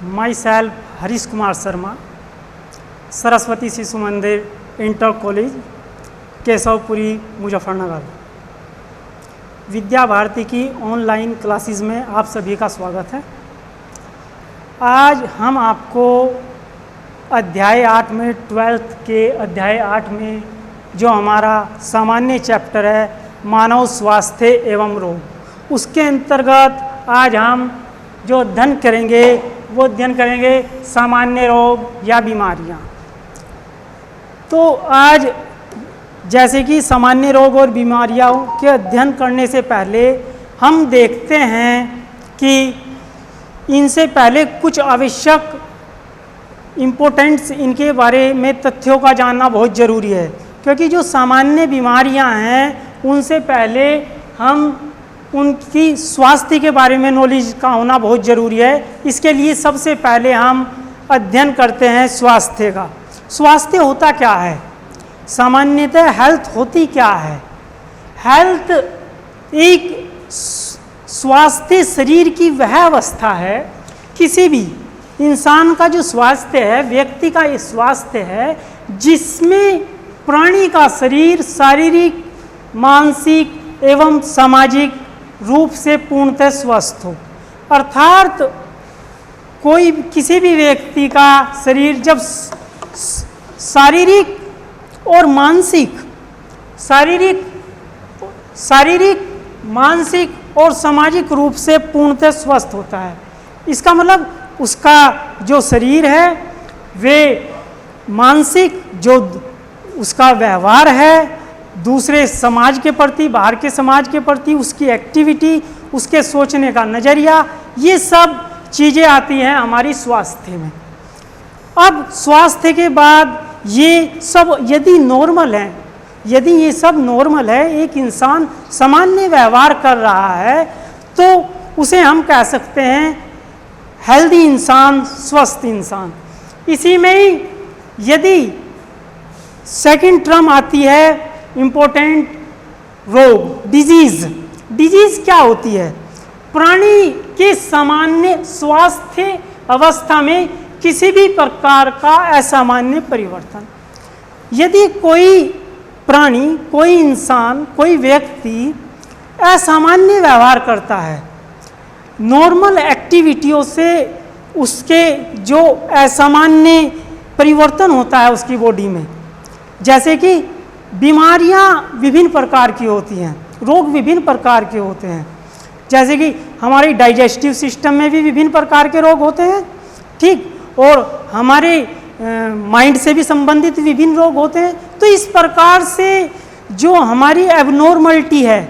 My self Harish Kumar Sharma, Saraswati Shishu मंदिर inter college, Keshav Puri, Muzaffarnagar. Vidya Bharati की online classes में आप सभी का स्वागत है। आज हम आपको अध्याय 8 में 12th के अध्याय 8 में जो हमारा सामान्य चैप्टर है मानव स्वास्थ्य एवं रोग, उसके अंतर्गत आज हम जो अध्ययन करेंगे वो अध्ययन करेंगे सामान्य रोग या बीमारियां। तो आज जैसे कि सामान्य रोग और बीमारियों के अध्ययन करने से पहले हम देखते हैं कि इनसे पहले कुछ आवश्यक इम्पोर्टेंट्स इनके बारे में तथ्यों का जानना बहुत ज़रूरी है, क्योंकि जो सामान्य बीमारियां हैं उनसे पहले हम उनकी स्वास्थ्य के बारे में नॉलेज का होना बहुत ज़रूरी है। इसके लिए सबसे पहले हम अध्ययन करते हैं स्वास्थ्य का। स्वास्थ्य होता क्या है? सामान्यतः हेल्थ होती क्या है? हेल्थ एक स्वास्थ्य शरीर की वह अवस्था है, किसी भी इंसान का जो स्वास्थ्य है, व्यक्ति का ये स्वास्थ्य है, जिसमें प्राणी का शरीर शारीरिक, मानसिक एवं सामाजिक रूप से पूर्णतः स्वस्थ हो। अर्थात कोई किसी भी व्यक्ति का शरीर जब शारीरिक और मानसिक मानसिक और सामाजिक रूप से पूर्णतः स्वस्थ होता है, इसका मतलब उसका जो शरीर है वे मानसिक जो उसका व्यवहार है दूसरे समाज के प्रति, बाहर के समाज के प्रति, उसकी एक्टिविटी, उसके सोचने का नज़रिया, ये सब चीज़ें आती हैं हमारी स्वास्थ्य में। अब स्वास्थ्य के बाद ये सब यदि नॉर्मल है, यदि ये सब नॉर्मल है, एक इंसान सामान्य व्यवहार कर रहा है, तो उसे हम कह सकते हैं हेल्दी इंसान, स्वस्थ इंसान। इसी में ही यदि सेकंड टर्म आती है इम्पोर्टेंट रोग, डिजीज क्या होती है? प्राणी के सामान्य स्वास्थ्य अवस्था में किसी भी प्रकार का असामान्य परिवर्तन। यदि कोई प्राणी, कोई इंसान, कोई व्यक्ति असामान्य व्यवहार करता है, नॉर्मल एक्टिविटियों से उसके जो असामान्य परिवर्तन होता है उसकी बॉडी में, जैसे कि बीमारियां विभिन्न प्रकार की होती हैं, रोग विभिन्न प्रकार के होते हैं, जैसे कि हमारे डाइजेस्टिव सिस्टम में भी विभिन्न प्रकार के रोग होते हैं, ठीक, और हमारे माइंड से भी संबंधित विभिन्न रोग होते हैं। तो इस प्रकार से जो हमारी एबनॉर्मलिटी है,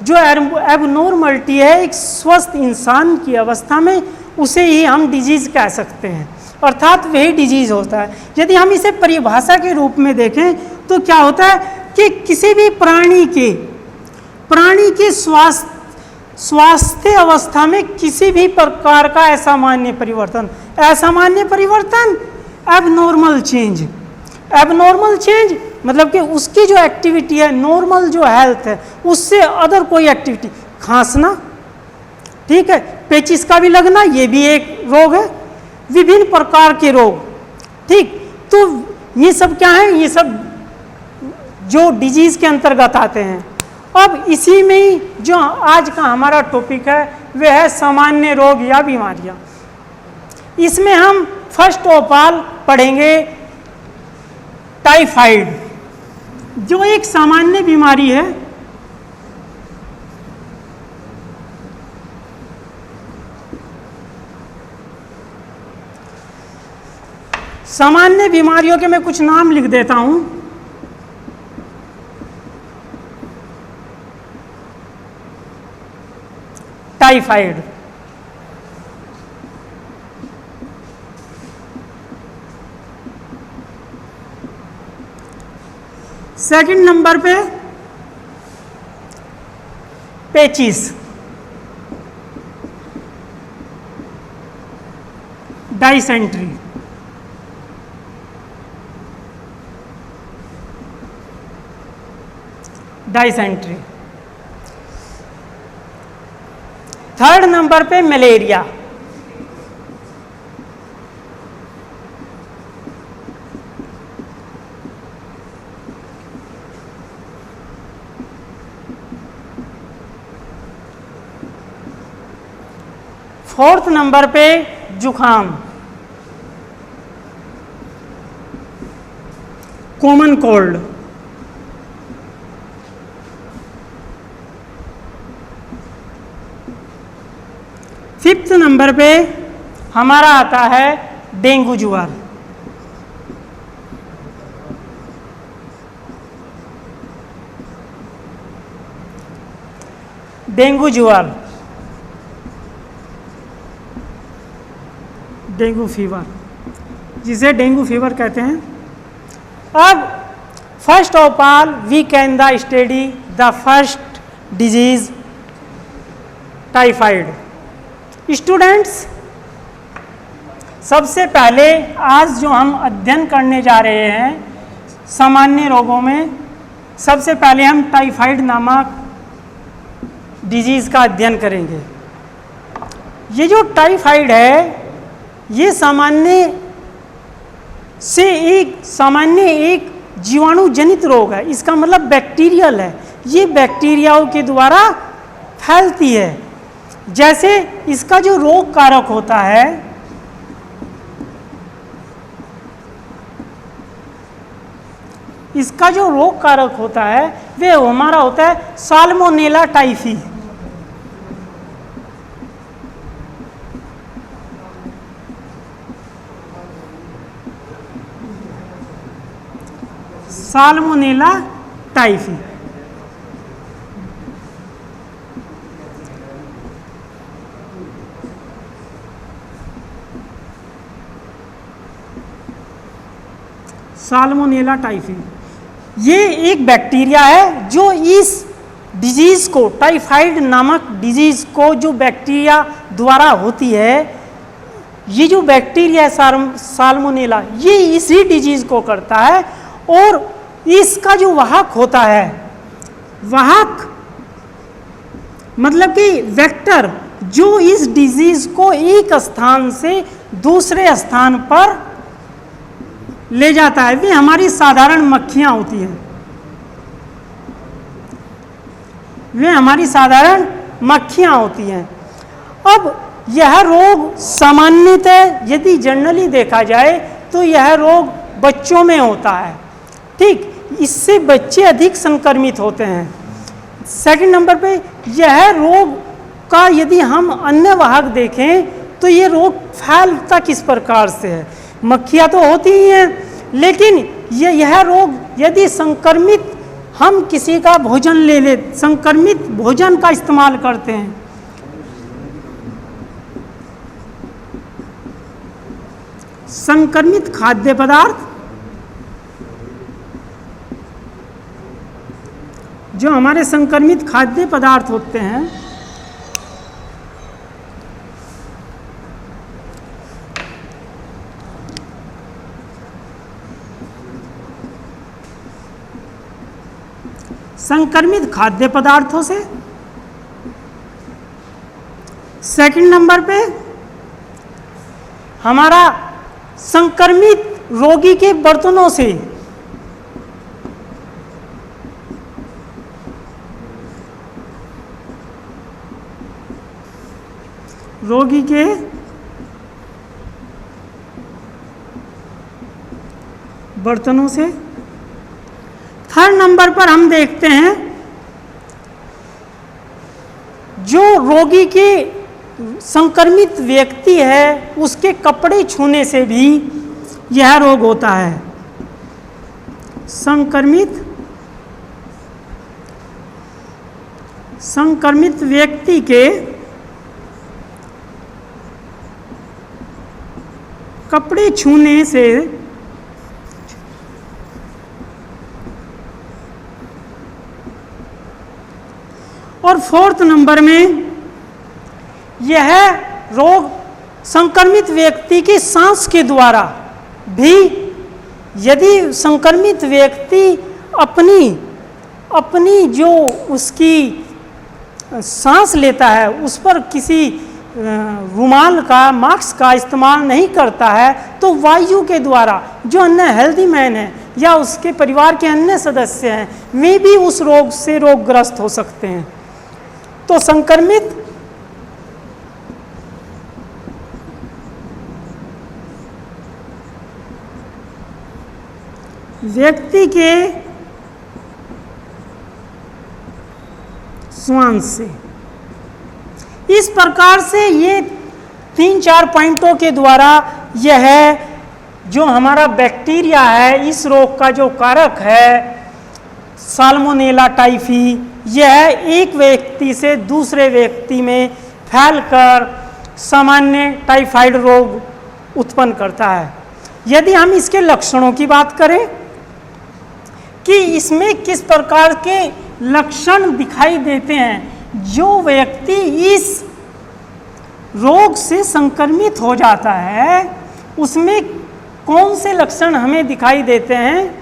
जो एबनॉर्मलिटी है एक स्वस्थ इंसान की अवस्था में, उसे ही हम डिजीज़ कह सकते हैं, अर्थात वही डिजीज़ होता है। यदि हम इसे परिभाषा के रूप में देखें तो क्या होता है कि किसी भी प्राणी के स्वास्थ्य अवस्था में किसी भी प्रकार का असामान्य परिवर्तन एबनॉर्मल चेंज मतलब कि उसकी जो एक्टिविटी है, नॉर्मल जो हेल्थ है, उससे अदर कोई एक्टिविटी, खांसना, ठीक है, पेचिस का भी लगना, ये भी एक रोग है, विभिन्न प्रकार के रोग, ठीक। तो ये सब क्या है? ये सब जो डिजीज के अंतर्गत आते हैं। अब इसी में ही जो आज का हमारा टॉपिक है वह है सामान्य रोग या बीमारियां। इसमें हम फर्स्ट ऑफ ऑल पढ़ेंगे टाइफाइड, जो एक सामान्य बीमारी है। सामान्य बीमारियों के मैं कुछ नाम लिख देता हूं। टाइफाइड, सेकंड नंबर पे पेचिस, डाइसेंट्री, थर्ड नंबर पे मलेरिया, 4th नंबर पे जुखाम, कॉमन कोल्ड। 5th नंबर पे हमारा आता है डेंगू जुआर। डेंगू जुआर, डेंगू फीवर, जिसे डेंगू फीवर कहते हैं। अब first of all we can the study the first disease typhoid. Students, सबसे पहले आज जो हम अध्ययन करने जा रहे हैं सामान्य रोगों में, सबसे पहले हम टाइफाइड नामक डिजीज़ का अध्ययन करेंगे। ये जो टाइफाइड है ये सामान्य एक जीवाणु जनित रोग है। इसका मतलब बैक्टीरियल है, ये बैक्टीरियाओं के द्वारा फैलती है। जैसे इसका जो रोग कारक होता है वे हमारा होता है salmonella typhi. Salmonella typhi. Salmonella typhi ये एक बैक्टीरिया है जो इस डिजीज को, टाइफाइड नामक डिजीज को जो बैक्टीरिया द्वारा होती है, ये जो बैक्टीरिया है साल्मोनेला, ये इसी डिजीज को करता है। और इसका जो वाहक होता है, वाहक मतलब कि वेक्टर, जो इस डिजीज को एक स्थान से दूसरे स्थान पर ले जाता है, वे हमारी साधारण मक्खियां होती हैं। अब यह रोग सामान्यतः यदि जनरली देखा जाए तो यह रोग बच्चों में होता है। ठीक, इससे बच्चे अधिक संक्रमित होते हैं। सेकंड नंबर पे यह रोग का यदि हम अन्य वाहक देखें तो ये रोग फैलता किस प्रकार से है। मक्खियाँ तो होती ही हैं, लेकिन यह रोग यदि संक्रमित, हम किसी का भोजन ले संक्रमित भोजन का इस्तेमाल करते हैं, संक्रमित खाद्य पदार्थ, जो हमारे संक्रमित खाद्य पदार्थ होते हैं, संक्रमित खाद्य पदार्थों से। सेकंड नंबर पे हमारा संक्रमित रोगी के बर्तनों से, रोगी के बर्तनों से। थर्ड नंबर पर हम देखते हैं जो रोगी के संक्रमित व्यक्ति है उसके कपड़े छूने से भी यह रोग होता है। संक्रमित व्यक्ति के कपड़े छूने से और फोर्थ नंबर में यह रोग संक्रमित व्यक्ति की सांस के द्वारा भी, यदि संक्रमित व्यक्ति अपनी जो उसकी सांस लेता है उस पर किसी रुमाल का, मास्क का इस्तेमाल नहीं करता है, तो वायु के द्वारा जो अन्य हेल्दी मैन है या उसके परिवार के अन्य सदस्य हैं वे भी उस रोग से रोगग्रस्त हो सकते हैं। तो संक्रमित व्यक्ति के स्वांश से। इस प्रकार से ये 3-4 पॉइंटों के द्वारा यह जो हमारा बैक्टीरिया है, इस रोग का जो कारक है साल्मोनेला टाइफी, यह एक व्यक्ति से दूसरे व्यक्ति में फैलकर सामान्य टाइफाइड रोग उत्पन्न करता है। यदि हम इसके लक्षणों की बात करें कि इसमें किस प्रकार के लक्षण दिखाई देते हैं, जो व्यक्ति इस रोग से संक्रमित हो जाता है उसमें कौन से लक्षण हमें दिखाई देते हैं,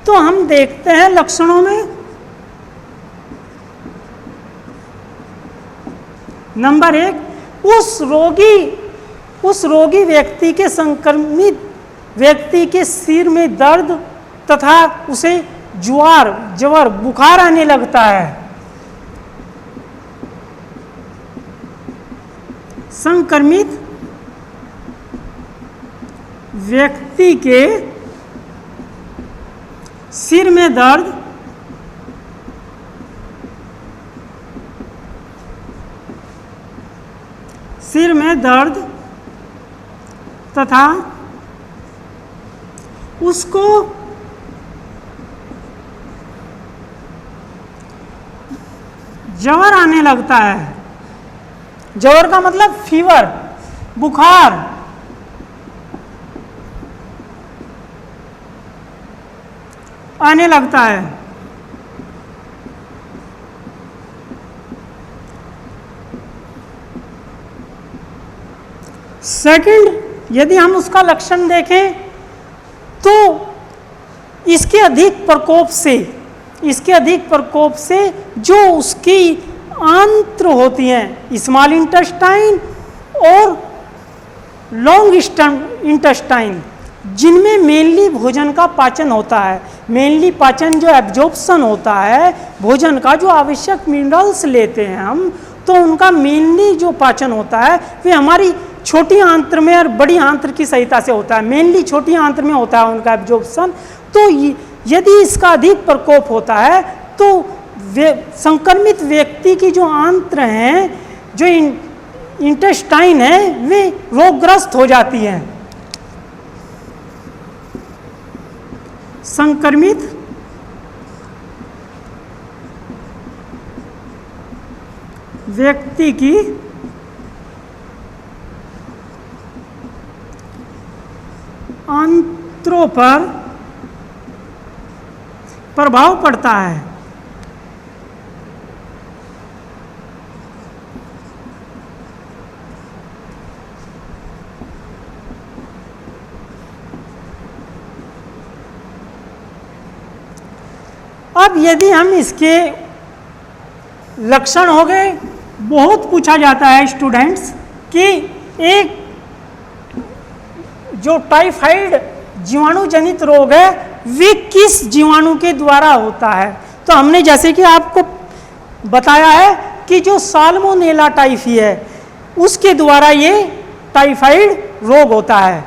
तो हम देखते हैं लक्षणों में नंबर 1, उस रोगी व्यक्ति के संक्रमित व्यक्ति के सिर में दर्द तथा उसे ज्वर बुखार आने लगता है। संक्रमित व्यक्ति के सिर में दर्द तथा उसको ज्वर आने लगता है। ज्वर का मतलब फीवर, बुखार। आने लगता है। सेकंड, यदि हम उसका लक्षण देखें तो इसके अधिक प्रकोप से जो उसकी आंत्र होती हैं, स्मॉल इंटेस्टाइन और लॉन्ग इंटेस्टाइन, जिनमें मेनली भोजन का पाचन होता है, मेनली पाचन जो एब्जॉर्प्शन होता है भोजन का, जो आवश्यक मिनरल्स लेते हैं हम, तो उनका मेनली जो पाचन होता है वे हमारी छोटी आंत्र में और बड़ी आंत्र की सहायता से होता है। मेनली छोटी आंत्र में होता है उनका एब्जॉर्प्शन। तो यदि इसका अधिक प्रकोप होता है तो संक्रमित व्यक्ति की जो आंत्र हैं, जो इंटेस्टाइन है, वे रोगग्रस्त हो जाती हैं। संक्रमित व्यक्ति की आंत्रों पर प्रभाव पड़ता है। अब यदि हम इसके लक्षण हो गए, बहुत पूछा जाता है स्टूडेंट्स कि एक जो टाइफाइड जीवाणु जनित रोग है वे किस जीवाणु के द्वारा होता है। तो हमने जैसे कि आपको बताया है कि जो साल्मोनेला टाइफी है उसके द्वारा ये टाइफाइड रोग होता है।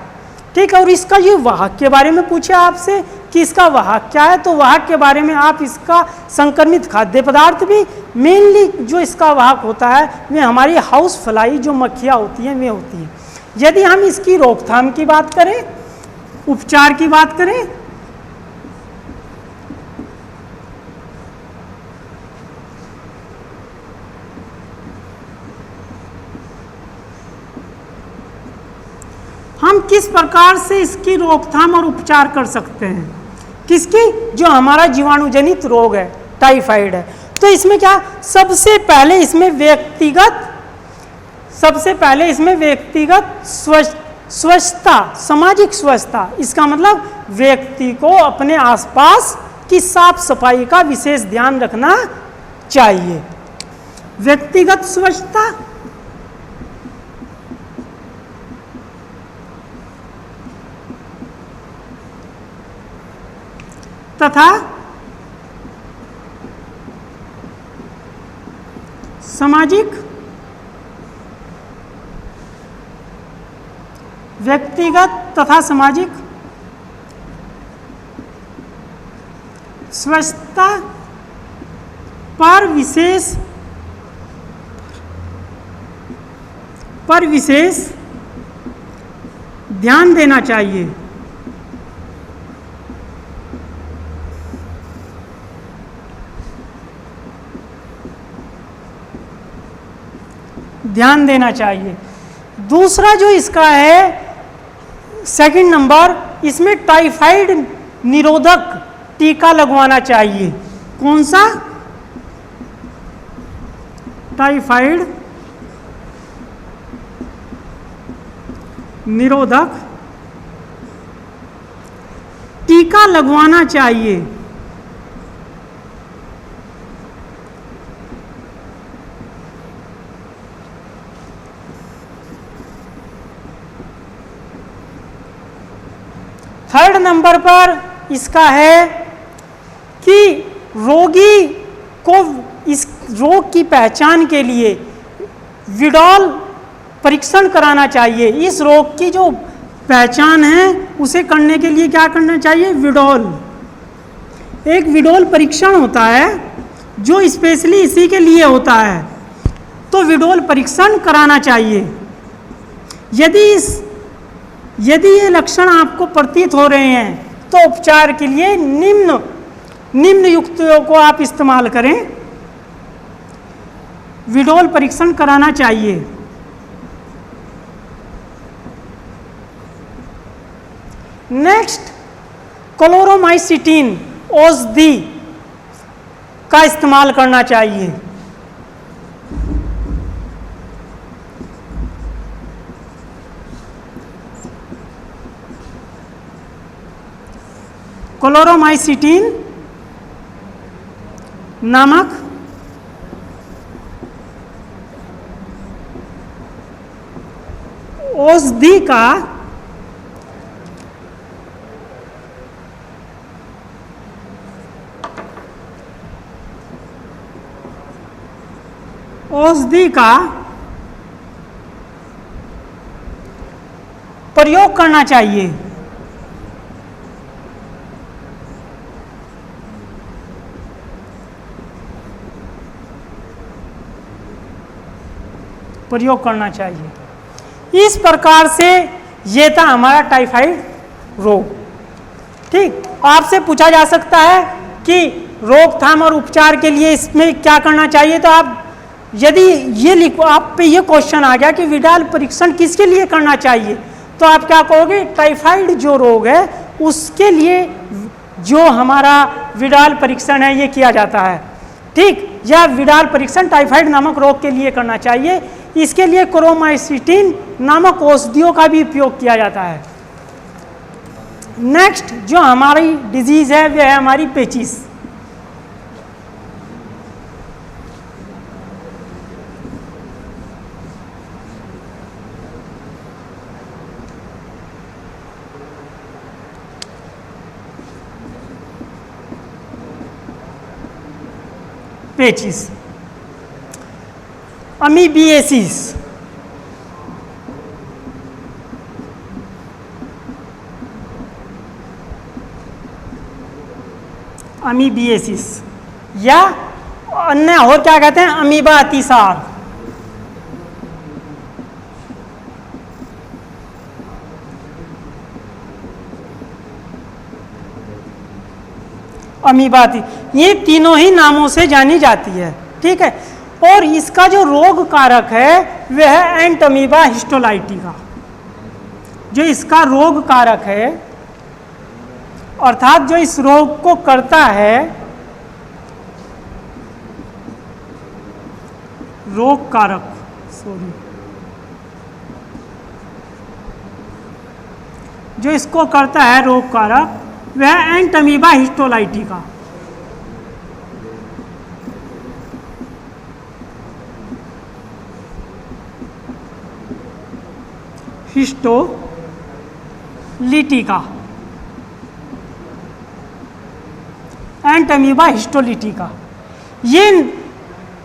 ठीक है, और इसका ये वाहक के बारे में पूछे आपसे कि इसका वाहक क्या है, तो वाहक के बारे में आप इसका संक्रमित खाद्य पदार्थ भी, मेनली जो इसका वाहक होता है वे हमारी हाउस फ्लाई जो मक्खियाँ होती हैं वे होती हैं। यदि हम इसकी रोकथाम की बात करें, उपचार की बात करें, हम किस प्रकार से इसकी रोकथाम और उपचार कर सकते हैं, किसकी, जो हमारा जीवाणु जनित रोग है टाइफाइड है। तो इसमें क्या, सबसे पहले इसमें व्यक्तिगत स्वच्छता, सामाजिक स्वच्छता, इसका मतलब व्यक्ति को अपने आसपास की साफ सफाई का विशेष ध्यान रखना चाहिए। व्यक्तिगत स्वच्छता, तथा सामाजिक, व्यक्तिगत तथा सामाजिक स्वच्छता पर विशेष ध्यान देना चाहिए। ध्यान देना चाहिए। दूसरा जो इसका है सेकंड नंबर, इसमें टाइफाइड निरोधक टीका लगवाना चाहिए। कौन सा? टाइफाइड निरोधक टीका लगवाना चाहिए। थर्ड नंबर पर इसका है कि रोगी को इस रोग की पहचान के लिए विडॉल परीक्षण कराना चाहिए। इस रोग की जो पहचान है उसे करने के लिए क्या करना चाहिए? विडॉल, एक विडॉल परीक्षण होता है जो स्पेशली इसी के लिए होता है, तो विडॉल परीक्षण कराना चाहिए। यदि ये लक्षण आपको प्रतीत हो रहे हैं तो उपचार के लिए निम्न युक्तियों को आप इस्तेमाल करें। विडॉल परीक्षण कराना चाहिए। नेक्स्ट, क्लोरोमाइसिटिन औषधि का इस्तेमाल करना चाहिए। क्लोरोमाइसिटिन नामक औषधि का प्रयोग करना चाहिए। प्रयोग करना चाहिए। इस प्रकार से ये था हमारा टाइफाइड रोग। ठीक, आपसे पूछा जा सकता है कि रोकथाम और उपचार के लिए इसमें क्या करना चाहिए, तो आप यदि ये लिखो, आप पे ये क्वेश्चन आ गया कि विडाल परीक्षण किसके लिए करना चाहिए, तो आप क्या कहोगे? टाइफाइड जो रोग है उसके लिए जो हमारा विडाल परीक्षण है ये किया जाता है। ठीक, या विडाल परीक्षण टाइफाइड नामक रोग के लिए करना चाहिए। इसके लिए क्लोरोमाइसिटिन नामक औषधियों का भी उपयोग किया जाता है। नेक्स्ट जो हमारी डिजीज है वह है हमारी पेचिस। पेचिस, अमीबिएसिस, अमीबिएसिस या अन्य और क्या कहते हैं? अमीबा अतिसार। अमीबाती, ये तीनों ही नामों से जानी जाती है। ठीक है, और इसका जो रोग कारक है वह है एंटमीबा हिस्टोलाइटिका। जो इसका रोग कारक है अर्थात जो इस रोग को करता है, रोग कारक, जो इसको करता है रोग कारक वह Entamoeba histolytica. Histolytica, Entamoeba histolytica. ये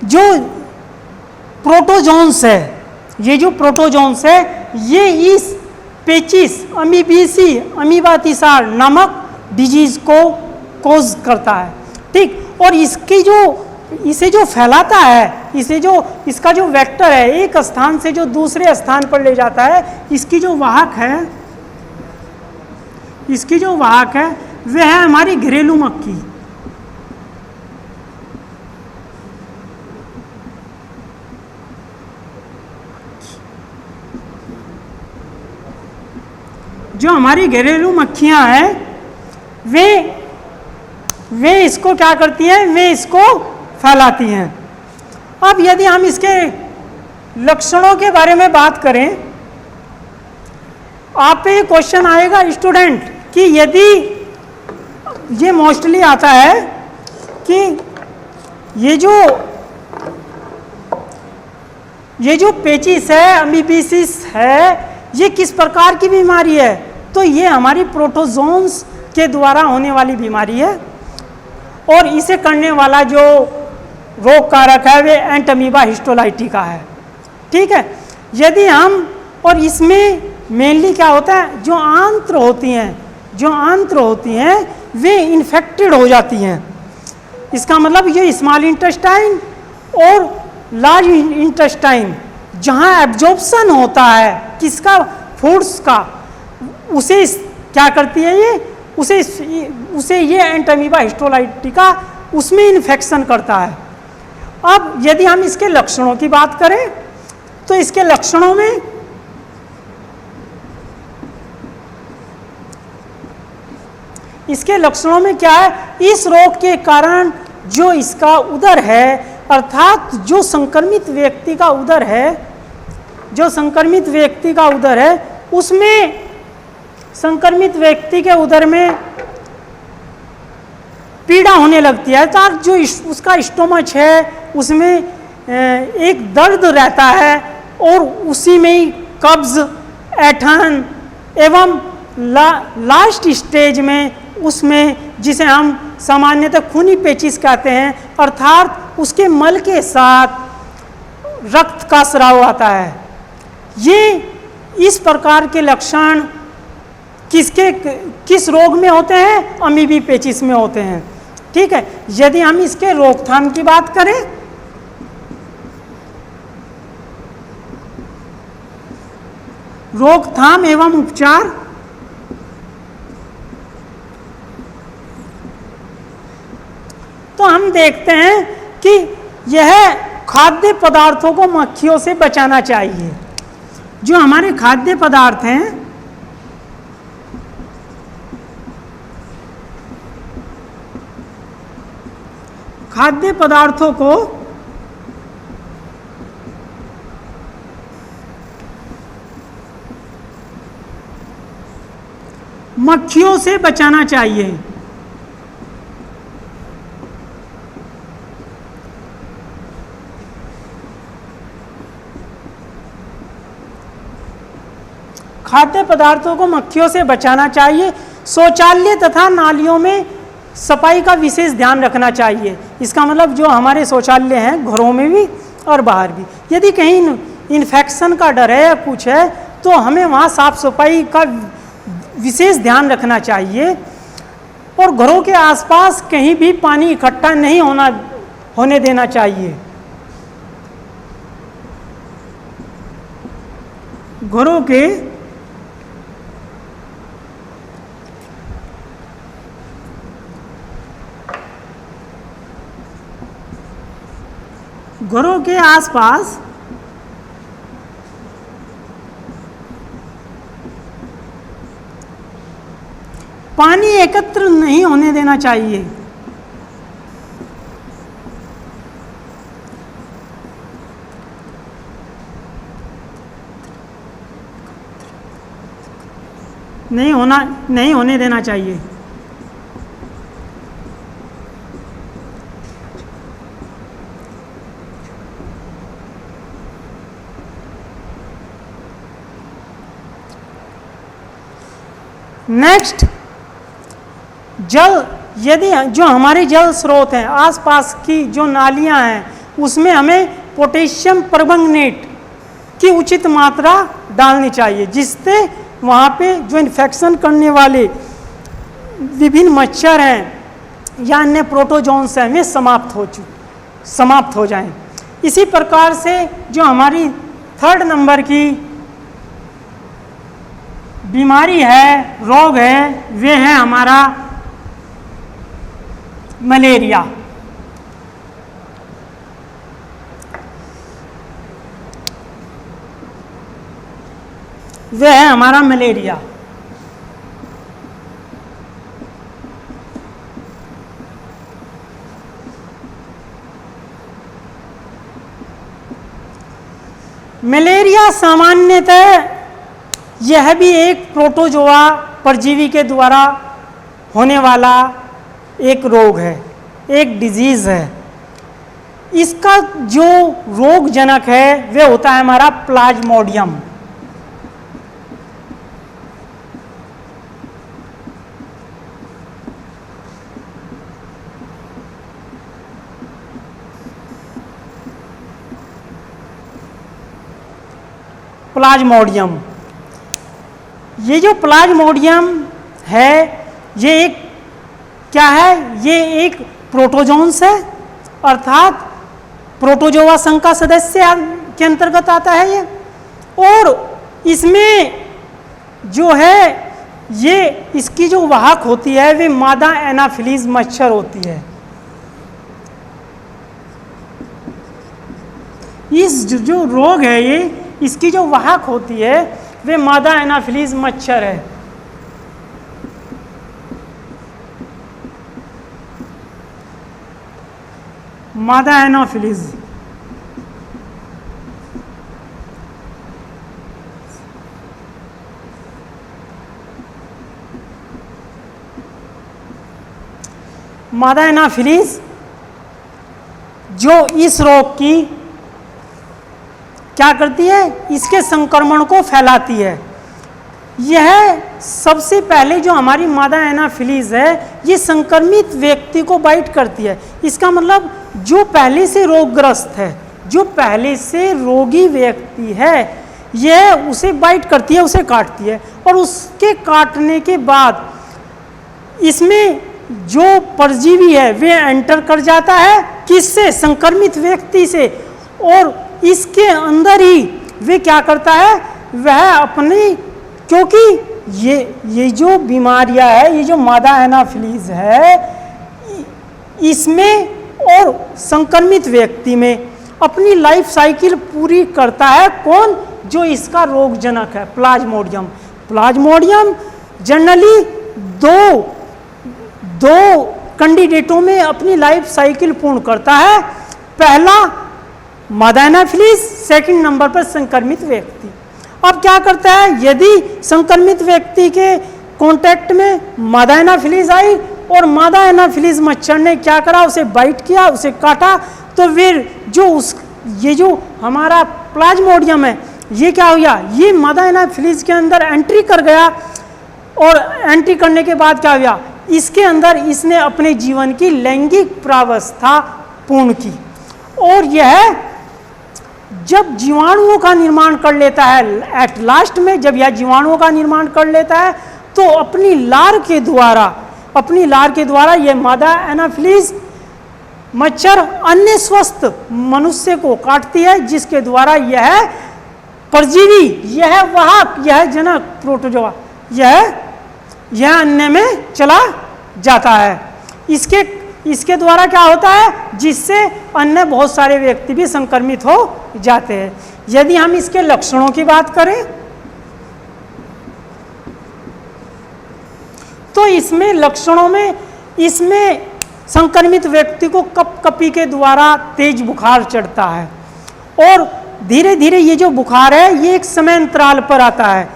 जो प्रोटोजोन्स है, ये जो प्रोटोजोन्स है ये इस पेचिस अमीबीसी अमीबातिसार नामक डिजीज को कोज करता है। ठीक। और इसे जो फैलाता है, इसका जो वेक्टर है, एक स्थान से जो दूसरे स्थान पर ले जाता है, इसकी जो वाहक है वह है हमारी घरेलू मक्खी। जो हमारी घरेलू मक्खियां हैं वे इसको क्या करती हैं, वे इसको फैलाती हैं। अब यदि हम इसके लक्षणों के बारे में बात करें, आप पे क्वेश्चन आएगा स्टूडेंट कि यदि ये मोस्टली आता है कि ये जो पेचिस है, अमीबियासिस है, ये किस प्रकार की बीमारी है? तो ये हमारी प्रोटोजोन्स के द्वारा होने वाली बीमारी है, और इसे करने वाला जो रोग कारक है वे एंटमीबा हिस्टोलाइटिका है। ठीक है। यदि हम, और इसमें मेनली क्या होता है, जो आंत्र होती हैं वे इन्फेक्टेड हो जाती हैं। इसका मतलब ये स्मॉल इंटेस्टाइन और लार्ज इंटेस्टाइन जहाँ एब्जॉर्प्शन होता है किसका, फूड्स का, उसे क्या करती है, ये उसे ये एंटमीबा हिस्टोलाइटिका उसमें इन्फेक्शन करता है। अब यदि हम इसके लक्षणों की बात करें तो इसके लक्षणों में क्या है, इस रोग के कारण जो इसका उदर है, अर्थात जो संक्रमित व्यक्ति का उदर है उसमें, संक्रमित व्यक्ति के उदर में पीड़ा होने लगती है, अर्थात जो उसका स्टोमच है उसमें एक दर्द रहता है, और उसी में ही कब्ज, ऐंठन एवं लास्ट स्टेज में उसमें, जिसे हम सामान्यतः खूनी पेचिस कहते हैं, अर्थात उसके मल के साथ रक्त का स्राव आता है। ये इस प्रकार के लक्षण किस रोग में होते हैं, अमीबी पेचिस में होते हैं। ठीक है। यदि हम इसके रोकथाम की बात करें, रोकथाम एवं उपचार, तो हम देखते हैं कि यह खाद्य पदार्थों को मक्खियों से बचाना चाहिए। जो हमारे खाद्य पदार्थ हैं, खाद्य पदार्थों को मक्खियों से बचाना चाहिए। खाद्य पदार्थों को मक्खियों से बचाना चाहिए। शौचालय तथा नालियों में सफाई का विशेष ध्यान रखना चाहिए। इसका मतलब जो हमारे शौचालय हैं घरों में भी और बाहर भी, यदि कहीं इन्फेक्शन का डर है या कुछ है तो हमें वहाँ साफ सफाई का विशेष ध्यान रखना चाहिए। और घरों के आसपास कहीं भी पानी इकट्ठा नहीं होने देना चाहिए। घरों के आसपास पानी एकत्र नहीं होने देना चाहिए। नहीं होने देना चाहिए। नेक्स्ट, जल, यदि जो हमारे जल स्रोत हैं, आसपास की जो नालियां हैं, उसमें हमें पोटेशियम परमंगनेट की उचित मात्रा डालनी चाहिए, जिससे वहाँ पे जो इन्फेक्शन करने वाले विभिन्न मच्छर हैं या अन्य प्रोटोजोन्स हैं वे समाप्त हो जाएं। इसी प्रकार से जो हमारी 3rd नंबर की बीमारी है, रोग है, वे है हमारा मलेरिया। वह है हमारा मलेरिया। मलेरिया सामान्यतः यह भी एक प्रोटोजोआ परजीवी के द्वारा होने वाला एक रोग है, एक डिजीज है। इसका जो रोगजनक है वह होता है हमारा प्लाज्मोडियम। प्लाज्मोडियम, ये जो प्लाज्मोडियम है ये एक क्या है? ये एक प्रोटोजोन्स है, अर्थात प्रोटोजोआ संघ का सदस्य के अंतर्गत आता है ये। और इसमें जो है ये इसकी जो वाहक होती है वे मादा एनाफिलीज मच्छर होती है। इस जो रोग है ये, इसकी जो वाहक होती है वे मादा एनाफिलीज मच्छर है। मादा एनाफिलीज। मादा एनाफिलीज जो इस रोग की क्या करती है? इसके संक्रमण को फैलाती है। यह सबसे पहले जो हमारी मादा एनाफिलीज है ये संक्रमित व्यक्ति को बाइट करती है। इसका मतलब जो पहले से रोगग्रस्त है, जो पहले से रोगी व्यक्ति है, यह उसे बाइट करती है, उसे काटती है। और उसके काटने के बाद इसमें जो परजीवी है वह एंटर कर जाता है, किससे? संक्रमित व्यक्ति से। और इसके अंदर ही वे क्या करता है? वह अपनी, क्योंकि ये जो बीमारियां है, ये जो मादा एनाफिलीज है, इसमें और संक्रमित व्यक्ति में अपनी लाइफ साइकिल पूरी करता है। कौन? जो इसका रोगजनक है, प्लाज्मोडियम। प्लाज्मोडियम जनरली दो कैंडिडेटों में अपनी लाइफ साइकिल पूर्ण करता है। पहला मादा एनाफिलीज, सेकंड नंबर पर संक्रमित व्यक्ति। अब क्या करता है? यदि संक्रमित व्यक्ति के कांटेक्ट में मादा एनाफिलीज आई और मादा एनाफिलीज मच्छर ने क्या करा? उसे बाइट किया, उसे काटा, तो फिर ये जो हमारा प्लाज्मोडियम है ये क्या हो गया? ये मादा एनाफिलीज के अंदर एंट्री कर गया। और एंट्री करने के बाद क्या हो गया? इसके अंदर इसने अपने जीवन की लैंगिक प्रावस्था पूर्ण की। और यह जब जीवाणुओं का निर्माण कर लेता है, एट लास्ट में जब यह जीवाणुओं का निर्माण कर लेता है तो अपनी लार के द्वारा यह मादा एनाफिलीज मच्छर अन्य स्वस्थ मनुष्य को काटती है, जिसके द्वारा यह परजीवी, यह वाहक, यह जनक प्रोटोजोआ यह अन्य में चला जाता है। इसके द्वारा क्या होता है? जिससे अन्य बहुत सारे व्यक्ति भी संक्रमित हो जाते हैं। यदि हम इसके लक्षणों की बात करें तो इसमें लक्षणों में इसमें संक्रमित व्यक्ति को कपकपी के द्वारा तेज बुखार चढ़ता है। और धीरे धीरे ये जो बुखार है ये एक समय अंतराल पर आता है।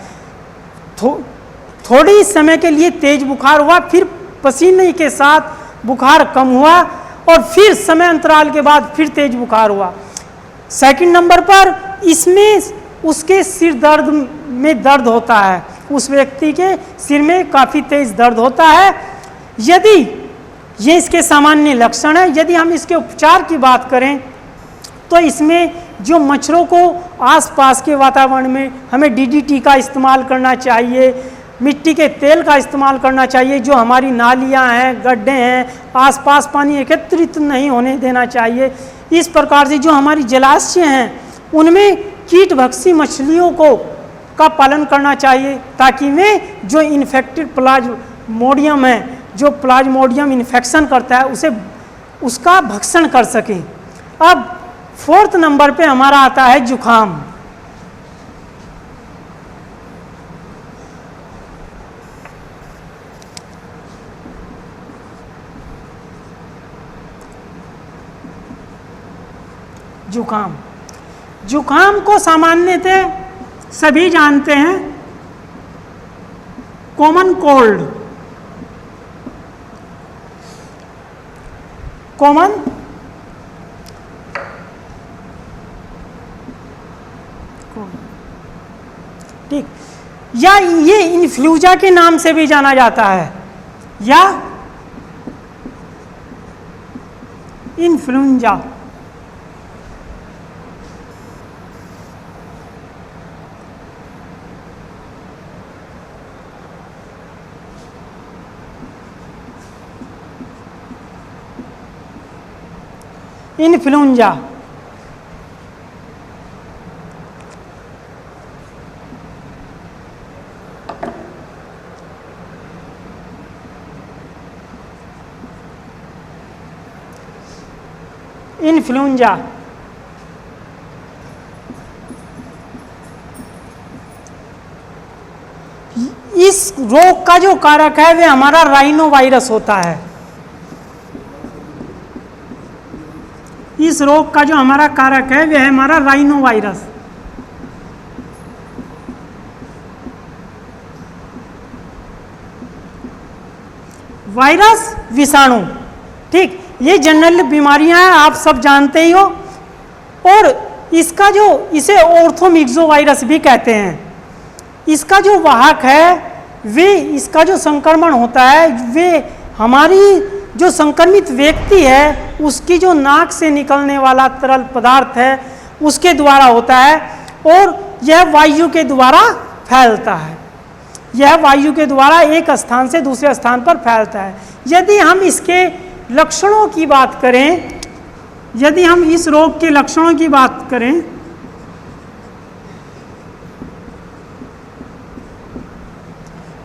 थोड़ी समय के लिए तेज बुखार हुआ, फिर पसीने के साथ बुखार कम हुआ और फिर समय अंतराल के बाद फिर तेज बुखार हुआ। सेकंड नंबर पर इसमें उसके सिर दर्द में दर्द होता है, उस व्यक्ति के सिर में काफ़ी तेज दर्द होता है। यदि ये इसके सामान्य लक्षण है। यदि हम इसके उपचार की बात करें तो इसमें जो मच्छरों को आसपास के वातावरण में हमें डीडीटी का इस्तेमाल करना चाहिए, मिट्टी के तेल का इस्तेमाल करना चाहिए। जो हमारी नालियां हैं, गड्ढे हैं, आसपास पानी एकत्रित नहीं होने देना चाहिए। इस प्रकार से जो हमारी जलाशय हैं उनमें कीटभक्षी मछलियों का पालन करना चाहिए, ताकि वे जो इन्फेक्टेड प्लाज्मोडियम है, जो प्लाज्मोडियम इन्फेक्शन करता है उसका भक्षण कर सकें। अब 4th नंबर पे हमारा आता है जुखाम। जुखाम को सामान्यतः सभी जानते हैं, कॉमन कोल्ड, कॉमन ठीक, या ये इन्फ्लूएंजा के नाम से भी जाना जाता है, या इन्फ्लुएंजा। इन्फ्लुएंजा इन्फ्लुएंजा इस रोग का जो कारक है वह हमारा राइनो वायरस होता है। इस रोग का जो हमारा कारक है वह है हमारा राइनो वायरस। वायरस, विषाणु, ठीक, ये जनरल बीमारियां हैं, आप सब जानते ही हो। और इसका जो इसे ऑर्थोमिक्सो वायरस भी कहते हैं। इसका जो वाहक है वे, इसका जो संक्रमण होता है वे हमारी जो संक्रमित व्यक्ति है उसकी जो नाक से निकलने वाला तरल पदार्थ है उसके द्वारा होता है, और यह वायु के द्वारा फैलता है। यह वायु के द्वारा एक स्थान से दूसरे स्थान पर फैलता है। यदि हम इसके लक्षणों की बात करें, यदि हम इस रोग के लक्षणों की बात करें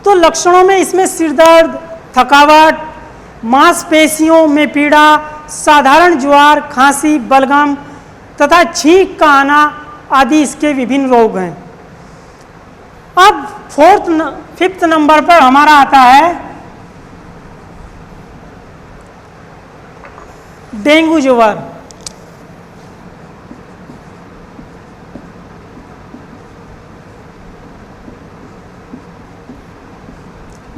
तो लक्षणों में इसमें सिरदर्द, थकावट, मांसपेशियों में पीड़ा, साधारण ज्वर, खांसी, बलगम तथा छींक का आना आदि इसके विभिन्न रोग हैं। अब 5th नंबर पर हमारा आता है डेंगू ज्वर।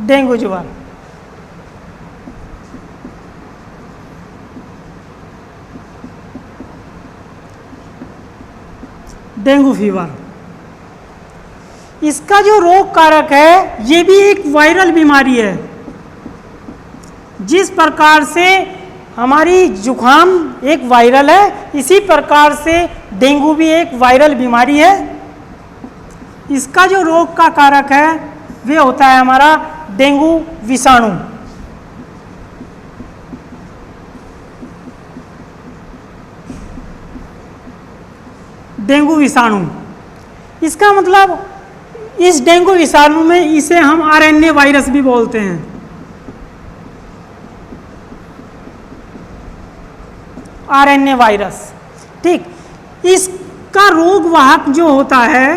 डेंगू ज्वर डेंगू फीवर, इसका जो रोग कारक है ये भी एक वायरल बीमारी है। जिस प्रकार से हमारी जुखाम एक वायरल है, इसी प्रकार से डेंगू भी एक वायरल बीमारी है। इसका जो रोग का कारक है वह होता है हमारा डेंगू विषाणु। डेंगू विषाणु, इसका मतलब इस डेंगू विषाणु में इसे हम आरएनए वायरस भी बोलते हैं। आरएनए वायरस, ठीक। इसका रोग वाहक जो होता है,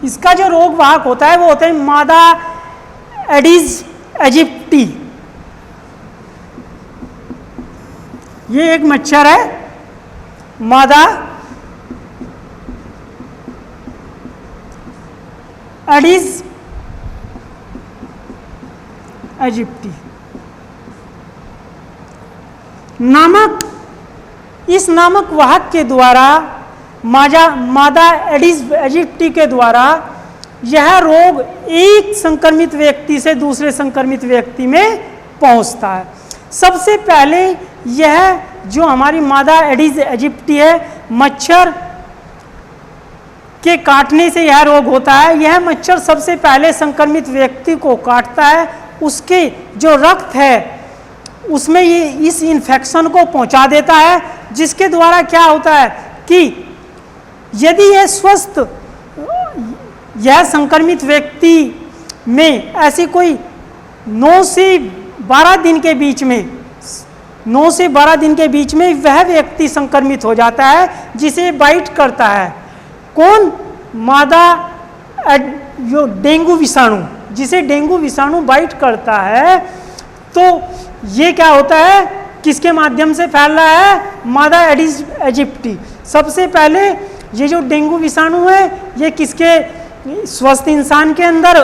इसका जो रोग वाहक होता है वो होता है मादा एडिस एजिप्टी। ये एक मच्छर है, मादा एडिस एजिप्टी नामक, इस नामक वाहक के द्वारा मादा एडिस एजिप्टी के द्वारा यह रोग एक संक्रमित व्यक्ति से दूसरे संक्रमित व्यक्ति में पहुंचता है। सबसे पहले यह जो हमारी मादा एडिस एजिप्टी है, मच्छर के काटने से यह रोग होता है। यह मच्छर सबसे पहले संक्रमित व्यक्ति को काटता है, उसके जो रक्त है उसमें ये इस इन्फेक्शन को पहुंचा देता है, जिसके द्वारा क्या होता है कि यदि यह संक्रमित व्यक्ति में ऐसी कोई 9 से 12 दिन के बीच में वह व्यक्ति संक्रमित हो जाता है, जिसे बाइट करता है कौन, मादा जो डेंगू विषाणु, जिसे डेंगू विषाणु बाइट करता है, तो ये क्या होता है, किसके माध्यम से फैल रहा है, मादा एडिस इजिप्टी। सबसे पहले ये जो डेंगू विषाणु है ये किसके, स्वस्थ इंसान के अंदर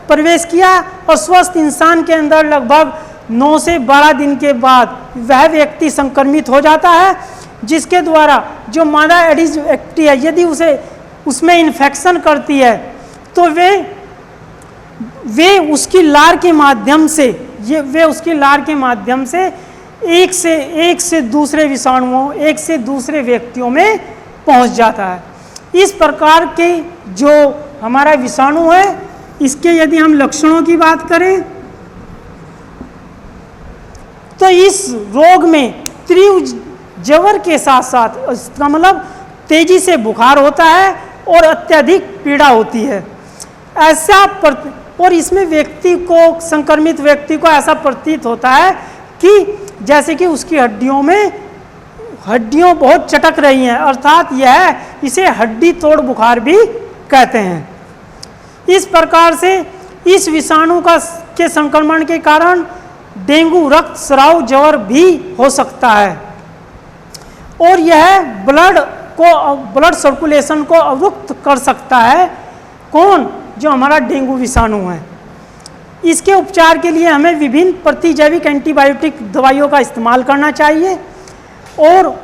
प्रवेश किया, और स्वस्थ इंसान के अंदर लगभग 9 से 12 दिन के बाद वह व्यक्ति संक्रमित हो जाता है, जिसके द्वारा जो मादा एडिस इजिप्टी है यदि उसमें इन्फेक्शन करती है तो वे उसकी लार के माध्यम से एक से दूसरे विषाणुओं, एक से दूसरे व्यक्तियों में पहुंच जाता है। इस प्रकार के जो हमारा विषाणु है, इसके यदि हम लक्षणों की बात करें तो इस रोग में तीव्र ज्वर के साथ साथ, इसका मतलब तेजी से बुखार होता है और अत्यधिक पीड़ा होती है। और इसमें संक्रमित व्यक्ति को ऐसा प्रतीत होता है कि जैसे कि उसकी हड्डियों बहुत चटक रही हैं, अर्थात इसे हड्डी तोड़ बुखार भी कहते हैं। इस प्रकार से इस विषाणु के संक्रमण के कारण डेंगू, रक्तस्राव, ज्वर भी हो सकता है, और यह ब्लड सर्कुलेशन को अवरुद्ध कर सकता है। कौन, जो हमारा डेंगू विषाणु है। इसके उपचार के लिए हमें विभिन्न प्रतिजैविक एंटीबायोटिक दवाइयों का इस्तेमाल करना चाहिए और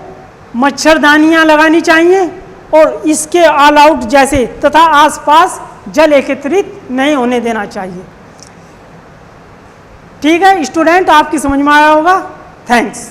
मच्छरदानियां लगानी चाहिए, और इसके ऑल आउट जैसे तथा आसपास जल एकत्रित नहीं होने देना चाहिए। ठीक है स्टूडेंट, आपकी समझ में आया होगा। थैंक्स।